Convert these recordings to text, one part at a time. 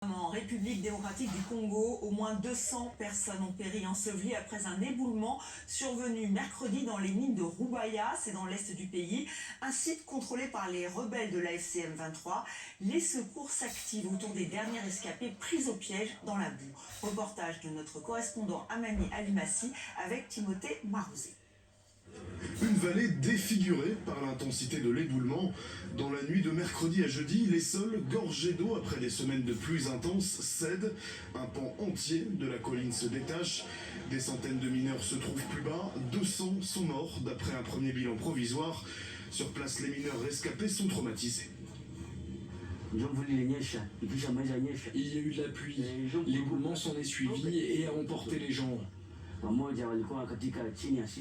En République démocratique du Congo, au moins 200 personnes ont péri ensevelies après un éboulement survenu mercredi dans les mines de Rubaya, c'est dans l'est du pays, un site contrôlé par les rebelles de l'AFC M23. Les secours s'activent autour des derniers rescapés pris au piège dans la boue. Reportage de notre correspondant Amani Alimassi avec Timothée Marouzé. Une vallée défigurée par l'intensité de l'éboulement. Dans la nuit de mercredi à jeudi, les sols gorgés d'eau après des semaines de pluies intenses cèdent. Un pan entier de la colline se détache. Des centaines de mineurs se trouvent plus bas. 200 sont morts d'après un premier bilan provisoire. Sur place, les mineurs rescapés sont traumatisés. Il y a eu de la pluie, l'éboulement s'en est suivi et a emporté les gens.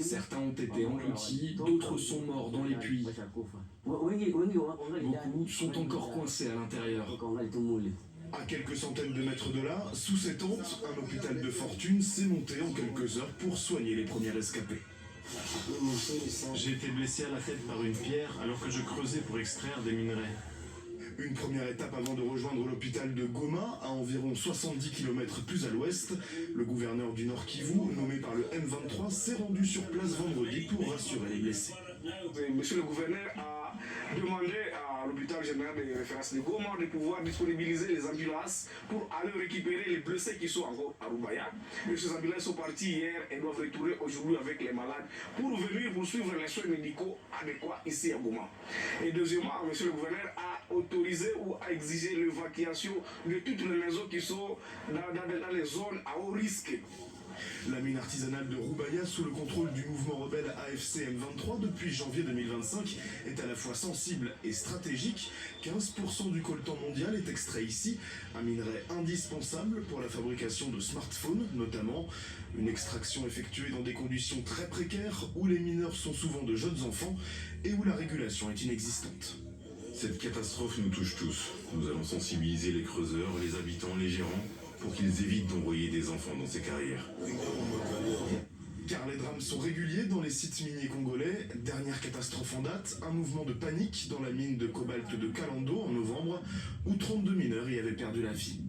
Certains ont été engloutis, d'autres sont morts dans les puits. Beaucoup sont encore coincés à l'intérieur. À quelques centaines de mètres de là, sous ces tentes, un hôpital de fortune s'est monté en quelques heures pour soigner les premiers rescapés. J'ai été blessé à la tête par une pierre alors que je creusais pour extraire des minerais. Une première étape avant de rejoindre l'hôpital de Goma, à environ 70 km plus à l'ouest. Le gouverneur du Nord Kivu, nommé par le M23, s'est rendu sur place vendredi pour rassurer les blessés. Monsieur le gouverneur a demandé à l'hôpital général de référence de Goma de pouvoir disponibiliser les ambulances pour aller récupérer les blessés qui sont encore à Rubaya. Et ces ambulances sont parties hier et doivent retourner aujourd'hui avec les malades pour venir poursuivre les soins médicaux adéquats ici à Goma. Et deuxièmement, monsieur le gouverneur a autorisé ou a exigé l'évacuation de toutes les maisons qui sont dans les zones à haut risque. La mine artisanale de Rubaya, sous le contrôle du mouvement rebelle AFC M23 depuis janvier 2025, est à la fois sensible et stratégique. 15% du coltan mondial est extrait ici, un minerai indispensable pour la fabrication de smartphones notamment. Une extraction effectuée dans des conditions très précaires où les mineurs sont souvent de jeunes enfants et où la régulation est inexistante. Cette catastrophe nous touche tous. Nous allons sensibiliser les creuseurs, les habitants, les gérants, pour qu'ils évitent d'envoyer des enfants dans ces carrières. Car les drames sont réguliers dans les sites miniers congolais. Dernière catastrophe en date, un mouvement de panique dans la mine de cobalt de Kalando en novembre, où 32 mineurs y avaient perdu la vie.